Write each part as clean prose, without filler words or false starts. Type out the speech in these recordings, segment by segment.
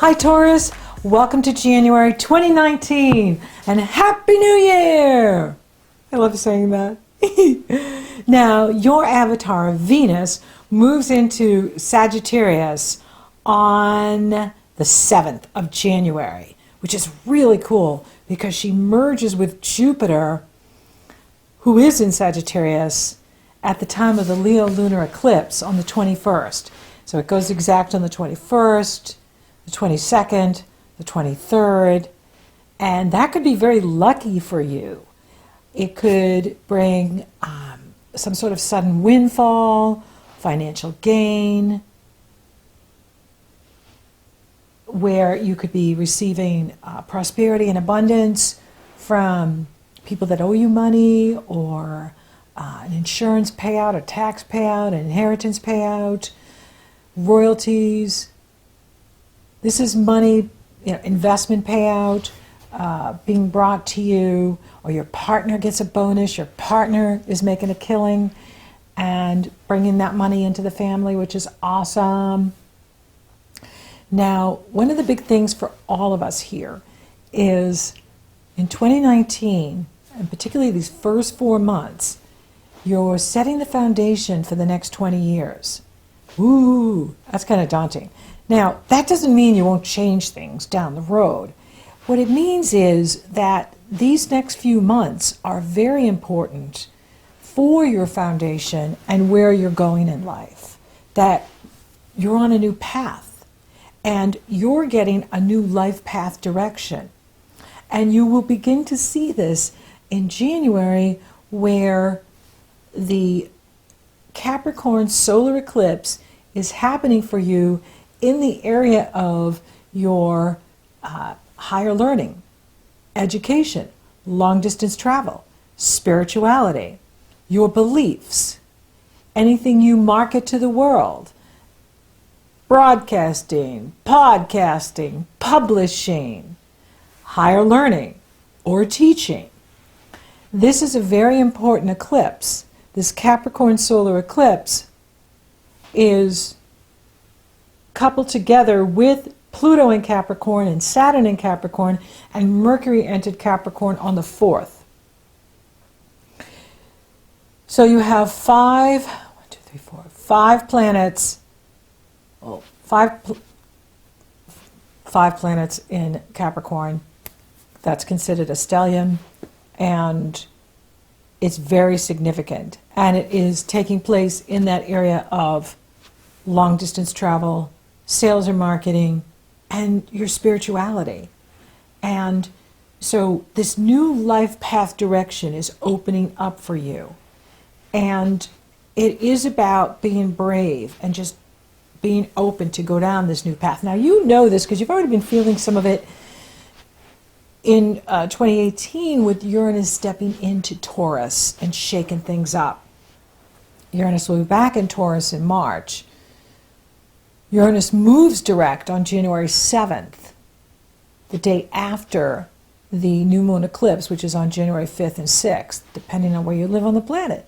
Hi Taurus, welcome to January 2019 and Happy New Year! I love saying that. Now, your avatar, Venus, moves into Sagittarius on the 7th of January, which is really cool because she merges with Jupiter, who is in Sagittarius, at the time of the Leo lunar eclipse on the 21st. So it goes exact on the 21st, the 22nd, the 23rd, and that could be very lucky for you. It could bring some sort of sudden windfall, financial gain, where you could be receiving prosperity and abundance from people that owe you money, or an insurance payout, a tax payout, an inheritance payout, royalties. This is money, investment payout being brought to you, or your partner gets a bonus, your partner is making a killing and bringing that money into the family, which is awesome. Now, one of the big things for all of us here is in 2019, and particularly these first 4 months, you're setting the foundation for the next 20 years. Ooh, that's kind of daunting. Now, that doesn't mean you won't change things down the road. What it means is that these next few months are very important for your foundation and where you're going in life. That you're on a new path and you're getting a new life path direction. And you will begin to see this in January, where the Capricorn solar eclipse is happening for you in the area of your higher learning, education, long-distance travel, spirituality, your beliefs, anything you market to the world, broadcasting, podcasting, publishing, higher learning, or teaching. This is a very important eclipse. This Capricorn solar eclipse is coupled together with Pluto in Capricorn and Saturn in Capricorn, and Mercury entered Capricorn on the 4th. So you have five planets, five planets in Capricorn. That's considered a stellium, and it's very significant. And it is taking place in that area of long distance travel, sales and marketing, and your spirituality. And so this new life path direction is opening up for you. And it is about being brave and just being open to go down this new path. Now, you know this because you've already been feeling some of it in 2018 with Uranus stepping into Taurus and shaking things up. Uranus will be back in Taurus in March. Uranus moves direct on January 7th, the day after the new moon eclipse, which is on January 5th and 6th, depending on where you live on the planet,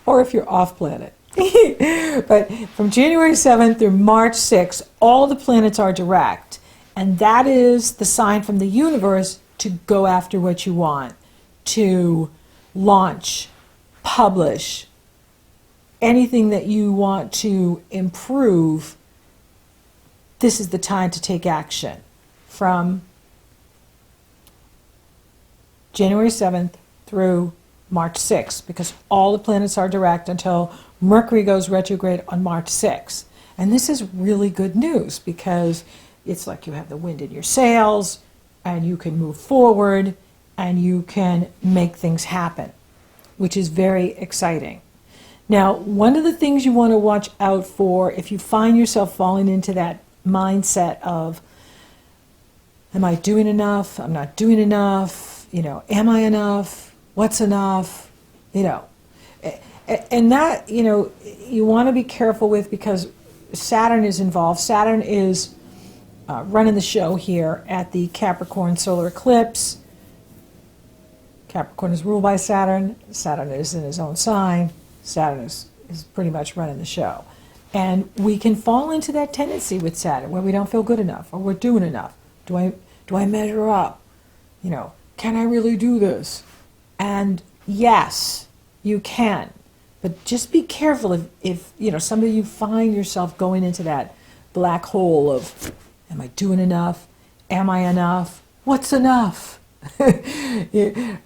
or if you're off planet. But from January 7th through March 6th, all the planets are direct, and that is the sign from the universe to go after what you want, to launch, publish, anything that you want to improve. This is the time to take action from January 7th through March 6th, because all the planets are direct until Mercury goes retrograde on March 6th. And this is really good news because it's like you have the wind in your sails and you can move forward and you can make things happen, which is very exciting. Now, one of the things you want to watch out for if you find yourself falling into that mindset of, am I doing enough? I'm not doing enough. Am I enough? What's enough? And that, you want to be careful with, because Saturn is involved. Saturn is running the show here at the Capricorn solar eclipse. Capricorn is ruled by Saturn. Saturn is in his own sign. Saturn is pretty much running the show. And we can fall into that tendency with Saturn where we don't feel good enough or we're doing enough. Do I measure up? You know, can I really do this? And yes, you can. But just be careful if you know, some of you find yourself going into that black hole of, am I doing enough? Am I enough? What's enough?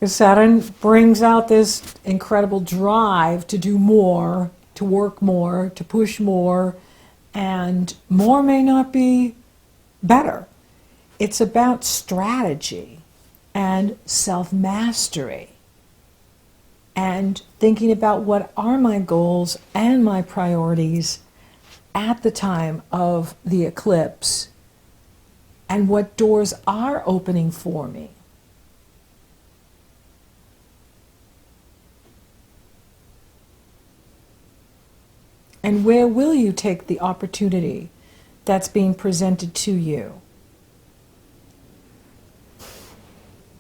Saturn brings out this incredible drive to do more, to work more, to push more, and more may not be better. It's about strategy and self-mastery and thinking about what are my goals and my priorities at the time of the eclipse and what doors are opening for me. And where will you take the opportunity that's being presented to you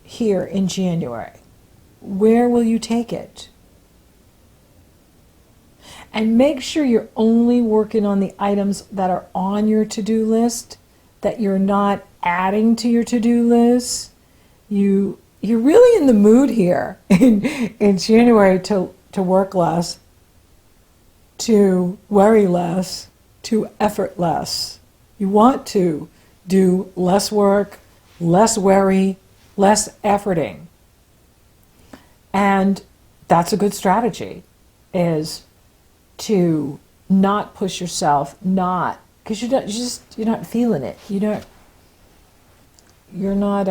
here in January? Where will you take it? And make sure you're only working on the items that are on your to-do list, that you're not adding to your to-do list. You're really in the mood here in January to work less, to worry less, to effort less. You want to do less work, less worry, less efforting. And that's a good strategy, is to not push yourself, because you're not feeling it. You're not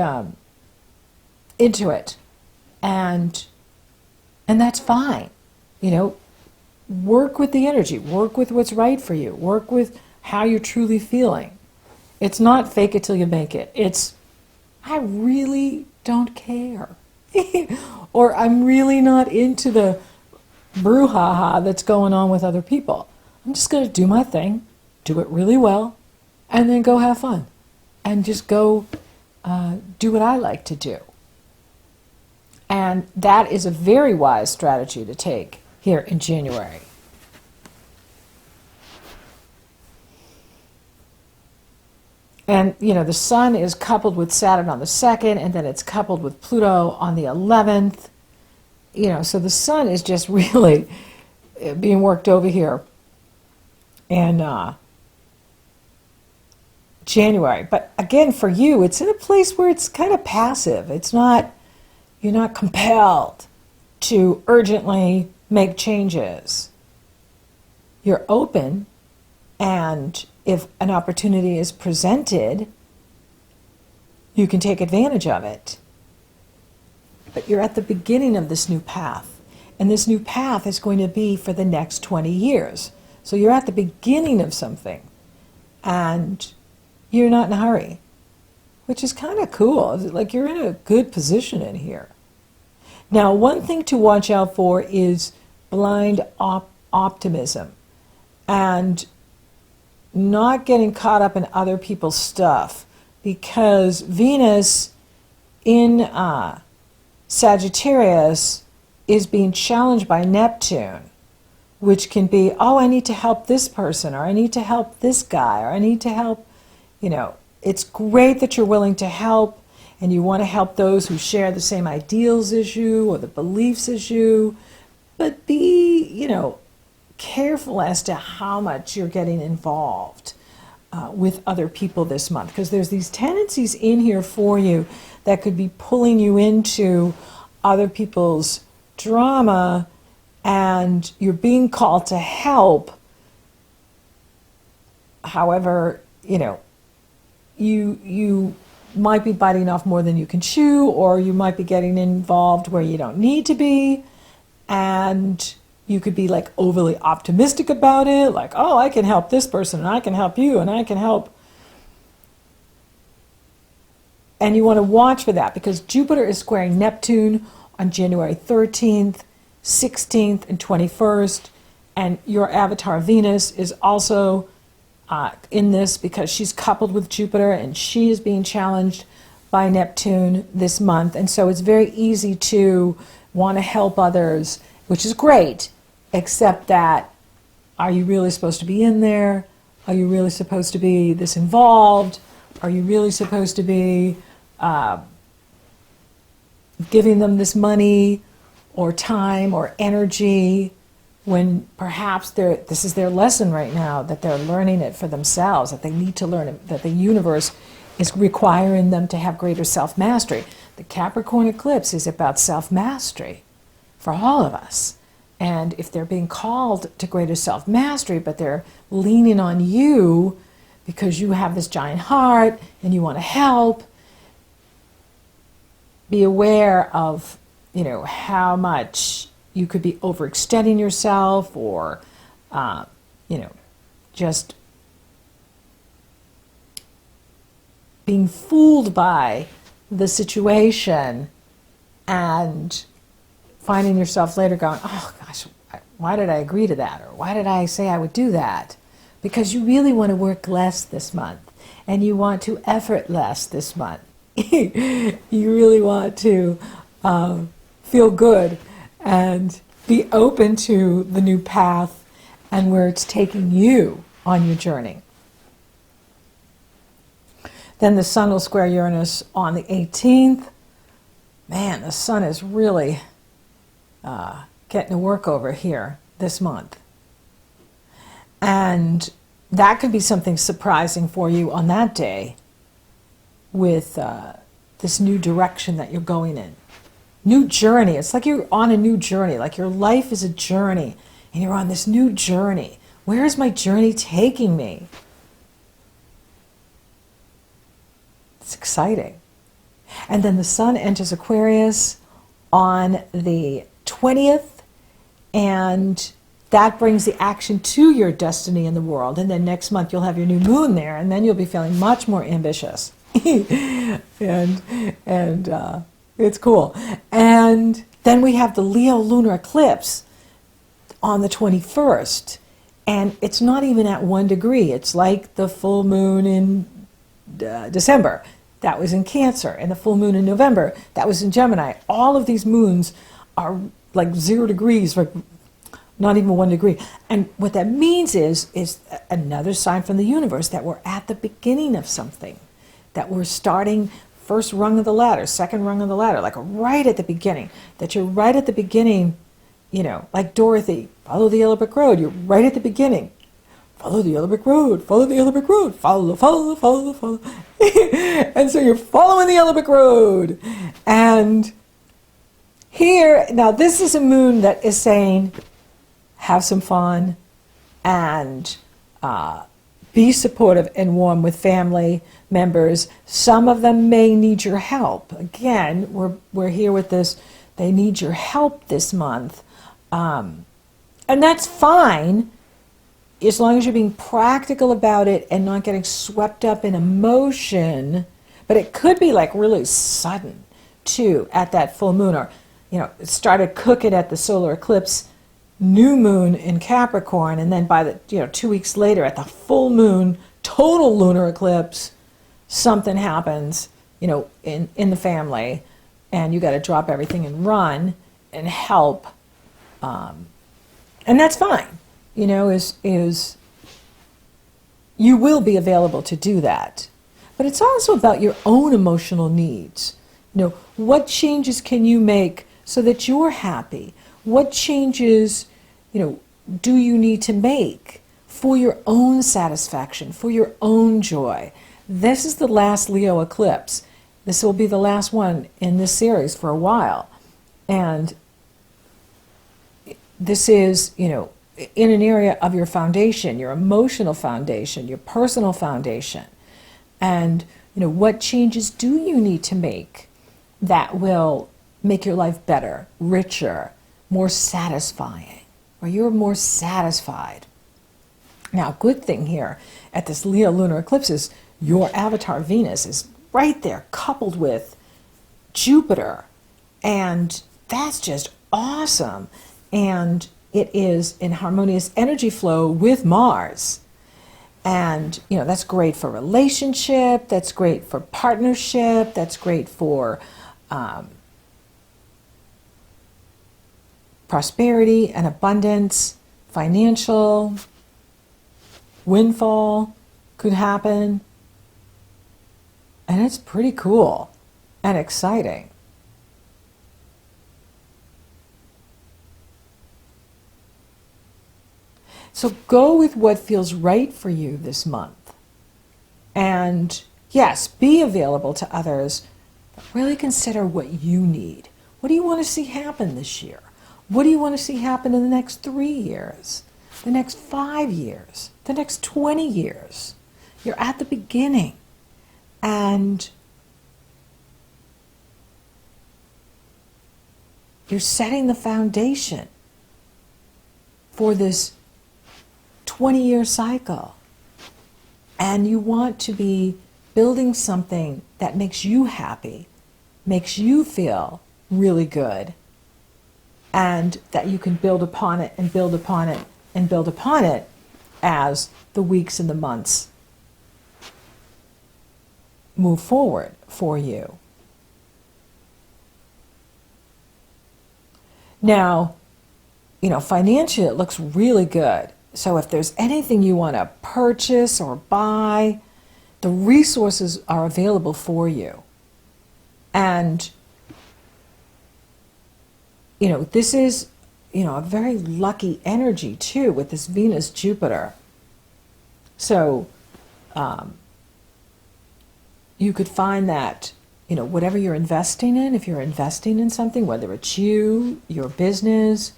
into it. And that's fine. You know, work with the energy, work with what's right for you, work with how you're truly feeling. It's not fake it till you make it. It's, I really don't care. Or I'm really not into the brouhaha that's going on with other people. I'm just going to do my thing, do it really well, and then go have fun. And just go do what I like to do. And that is a very wise strategy to take here in January. And, you know, the Sun is coupled with Saturn on the 2nd, and then it's coupled with Pluto on the 11th. You know, so the Sun is just really being worked over here in January. But again, for you, it's in a place where it's kind of passive. It's not, you're not compelled to urgently make changes. You're open, and if an opportunity is presented, you can take advantage of it. But you're at the beginning of this new path, and this new path is going to be for the next 20 years. So you're at the beginning of something, and you're not in a hurry, which is kind of cool. Like, you're in a good position in here. Now, one thing to watch out for is blind optimism, and not getting caught up in other people's stuff, because Venus in Sagittarius is being challenged by Neptune, which can be, oh, I need to help this person, or I need to help this guy, or I need to help, you know. It's great that you're willing to help, and you want to help those who share the same ideals as you or the beliefs as you, but be, you know, careful as to how much you're getting involved with other people this month, because there's these tendencies in here for you that could be pulling you into other people's drama, and you're being called to help. However, you know, you might be biting off more than you can chew, or you might be getting involved where you don't need to be, and you could be like overly optimistic about it, like, oh, I can help this person, and I can help you, and I can help. And you want to watch for that, because Jupiter is squaring Neptune on January 13th, 16th, and 21st. And your avatar Venus is also in this, because she's coupled with Jupiter, and she is being challenged by Neptune this month. And so it's very easy to want to help others, which is great, except that are you really supposed to be in there? Are you really supposed to be this involved? Are you really supposed to be giving them this money or time or energy when perhaps this is their lesson right now, that they're learning it for themselves, that they need to learn it, that the universe is requiring them to have greater self-mastery. The Capricorn eclipse is about self-mastery for all of us. And if they're being called to greater self-mastery, but they're leaning on you because you have this giant heart and you want to help, be aware of, how much you could be overextending yourself, or, just being fooled by the situation and finding yourself later going, oh gosh, why did I agree to that? Or why did I say I would do that? Because you really want to work less this month, and you want to effort less this month. You really want to feel good and be open to the new path and where it's taking you on your journey. Then the sun will square Uranus on the 18th. Man, the sun is really getting to work over here this month. And that could be something surprising for you on that day with this new direction that you're going in. New journey. It's like you're on a new journey, like your life is a journey and you're on this new journey. Where is my journey taking me? It's exciting. And then the sun enters Aquarius on the 20th, and that brings the action to your destiny in the world. And then next month you'll have your new moon there, and then you'll be feeling much more ambitious. and it's cool. And then we have the Leo lunar eclipse on the 21st, and it's not even at 1 degree. It's like the full moon in December. That was in Cancer, and the full moon in November, that was in Gemini. All of these moons are like 0 degrees, like not even 1 degree. And what that means is another sign from the universe that we're at the beginning of something, that we're starting first rung of the ladder, second rung of the ladder, like right at the beginning, that you're right at the beginning, like Dorothy, follow the yellow brick road, you're right at the beginning. Follow the yellow brick road, follow the yellow brick road, follow. And so you're following the yellow brick road. And here, now this is a moon that is saying, have some fun and be supportive and warm with family members. Some of them may need your help. Again, we're here with this, they need your help this month. And that's fine, as long as you're being practical about it and not getting swept up in emotion. But it could be like really sudden too at that full moon, or it started cooking at the solar eclipse new moon in Capricorn, and then by the 2 weeks later at the full moon total lunar eclipse, something happens in the family, and you got to drop everything and run and help, and that's fine. Is you will be available to do that. But it's also about your own emotional needs. What changes can you make so that you're happy? What changes, do you need to make for your own satisfaction, for your own joy? This is the last Leo eclipse. This will be the last one in this series for a while. And this is, in an area of your foundation, your emotional foundation, your personal foundation. And, what changes do you need to make that will make your life better, richer, more satisfying, or you're more satisfied? Now, good thing here at this Leo lunar eclipse is your avatar Venus is right there coupled with Jupiter. And that's just awesome. And it is in harmonious energy flow with Mars. And, that's great for relationship, that's great for partnership, that's great for prosperity and abundance, financial, Windfall could happen. And it's pretty cool and exciting. So go with what feels right for you this month. And yes, be available to others, but really consider what you need. What do you want to see happen this year? What do you want to see happen in the next 3 years, the next 5 years, the next 20 years? You're at the beginning, and you're setting the foundation for this 20-year cycle. And you want to be building something that makes you happy, makes you feel really good, and that you can build upon it and build upon it and build upon it as the weeks and the months move forward for you. Now, financially it looks really good. So if there's anything you want to purchase or buy, the resources are available for you. And, this is, a very lucky energy too with this Venus-Jupiter. So you could find that, whatever you're investing in, if you're investing in something, whether it's you, your business,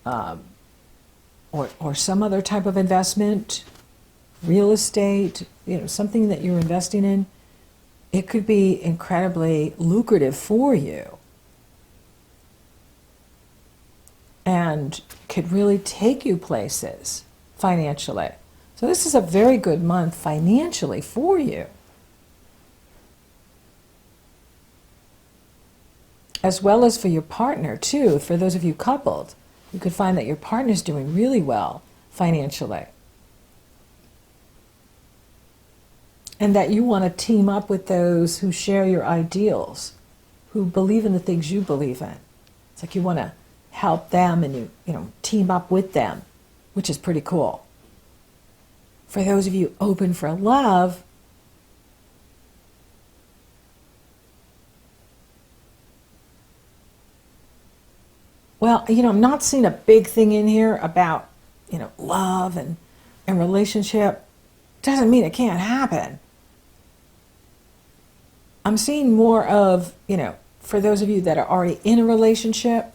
or some other type of investment, real estate, something that you're investing in, it could be incredibly lucrative for you and could really take you places financially. So this is a very good month financially for you. As well as for your partner too, for those of you coupled. You could find that your partner's doing really well financially. And that you want to team up with those who share your ideals, who believe in the things you believe in. It's like you want to help them and you team up with them, which is pretty cool. For those of you open for love, well, I'm not seeing a big thing in here about, love and relationship. Doesn't mean it can't happen. I'm seeing more of, for those of you that are already in a relationship,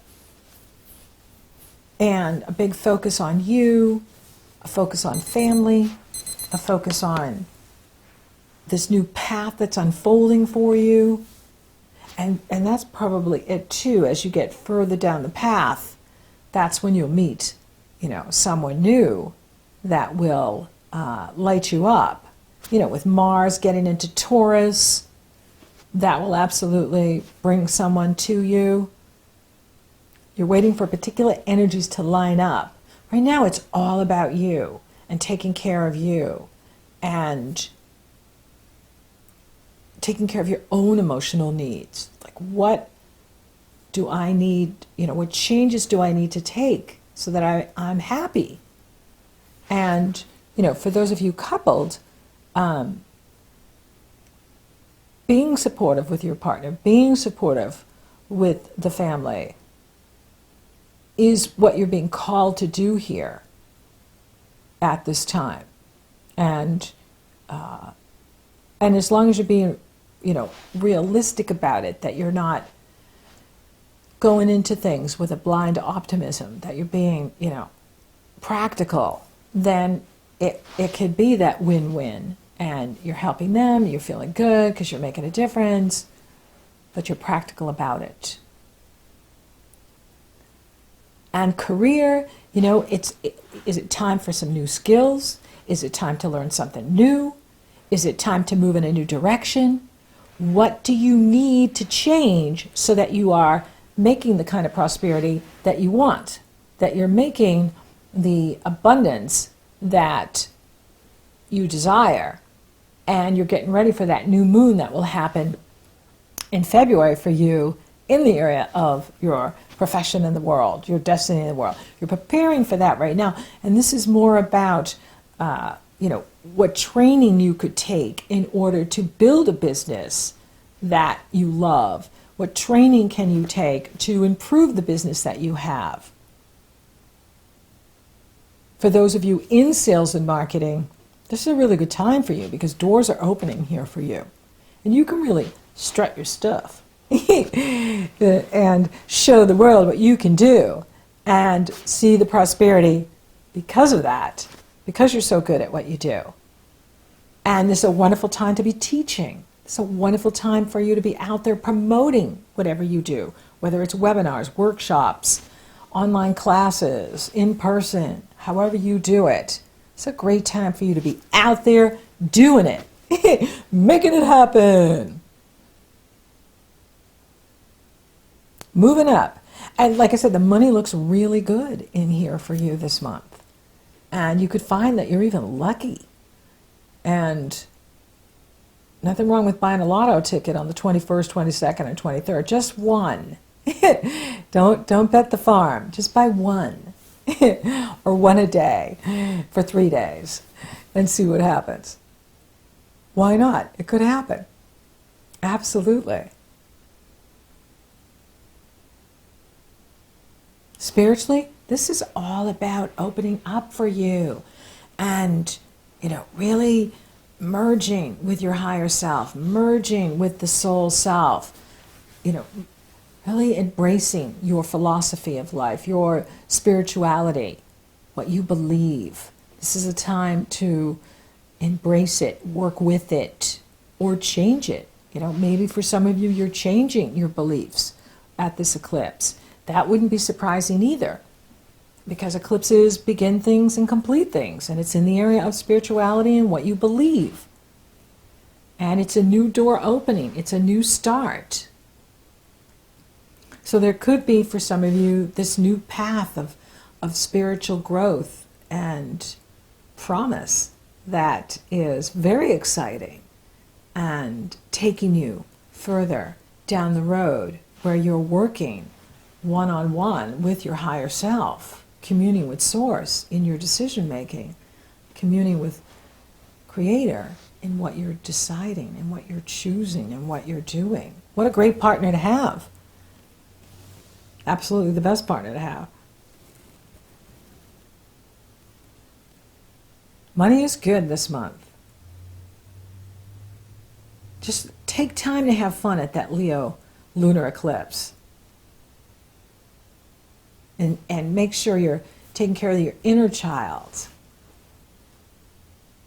and a big focus on you, a focus on family, a focus on this new path that's unfolding for you. And that's probably it too. As you get further down the path, that's when you'll meet, someone new that will light you up. With Mars getting into Taurus, that will absolutely bring someone to you. You're waiting for particular energies to line up. Right now, it's all about you and taking care of you and taking care of your own emotional needs. Like, what do I need, what changes do I need to take so that I'm happy? And, for those of you coupled, being supportive with your partner, being supportive with the family is what you're being called to do here at this time. And as long as you're being realistic about it, that you're not going into things with a blind optimism, that you're being, practical, then it could be that win-win. And you're helping them, you're feeling good because you're making a difference, but you're practical about it. And career, is it time for some new skills? Is it time to learn something new? Is it time to move in a new direction? What do you need to change so that you are making the kind of prosperity that you want, that you're making the abundance that you desire, and you're getting ready for that new moon that will happen in February for you in the area of your profession in the world, your destiny in the world. You're preparing for that right now, and this is more about what training you could take in order to build a business that you love. What training can you take to improve the business that you have? For those of you in sales and marketing, this is a really good time for you because doors are opening here for you. And you can really strut your stuff and show the world what you can do and see the prosperity because of that, because you're so good at what you do. And this is a wonderful time to be teaching. It's a wonderful time for you to be out there promoting whatever you do, whether it's webinars, workshops, online classes, in person, however you do it. It's a great time for you to be out there doing it, making it happen. Moving up. And like I said, the money looks really good in here for you this month. And you could find that you're even lucky. And nothing wrong with buying a lotto ticket on the 21st, 22nd, and 23rd. Just one. Don't bet the farm. Just buy one. Or one a day for 3 days and see what happens. Why not? It could happen. Absolutely. Spiritually, this is all about opening up for you and, really merging with your higher self, merging with the soul self, really embracing your philosophy of life, your spirituality, what you believe. This is a time to embrace it, work with it, or change it. Maybe for some of you, you're changing your beliefs at this eclipse. That wouldn't be surprising either, because eclipses begin things and complete things, and it's in the area of spirituality and what you believe. And it's a new door opening. It's a new start. So there could be, for some of you, this new path of spiritual growth and promise that is very exciting and taking you further down the road where you're working one-on-one with your higher self, communing with Source in your decision-making, communing with Creator in what you're deciding and what you're choosing and what you're doing. What a great partner to have. Absolutely the best partner to have. Money is good this month. Just take time to have fun at that Leo lunar eclipse. And make sure you're taking care of your inner child,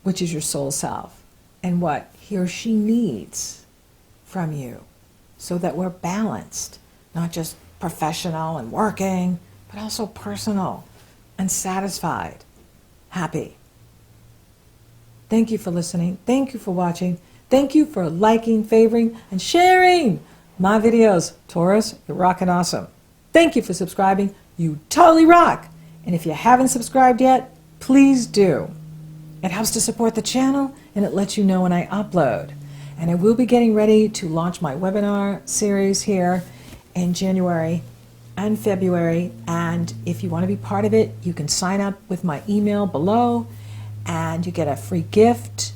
which is your soul self, and what he or she needs from you, so that we're balanced, not just professional and working, but also personal and satisfied, happy. Thank you for listening. Thank you for watching. Thank you for liking, favoring, and sharing my videos. Taurus, you're rocking awesome. Thank you for subscribing. You totally rock. And if you haven't subscribed yet, please do. It helps to support the channel, and it lets you know when I upload. And I will be getting ready to launch my webinar series here in January and February. And if you want to be part of it, you can sign up with my email below, and you get a free gift,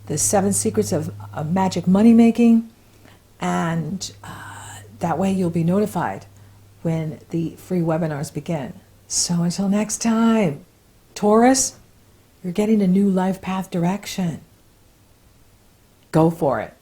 the 7 Secrets of Magic Money Making. And that way you'll be notified when the free webinars begin. So until next time, Taurus, you're getting a new life path direction. Go for it.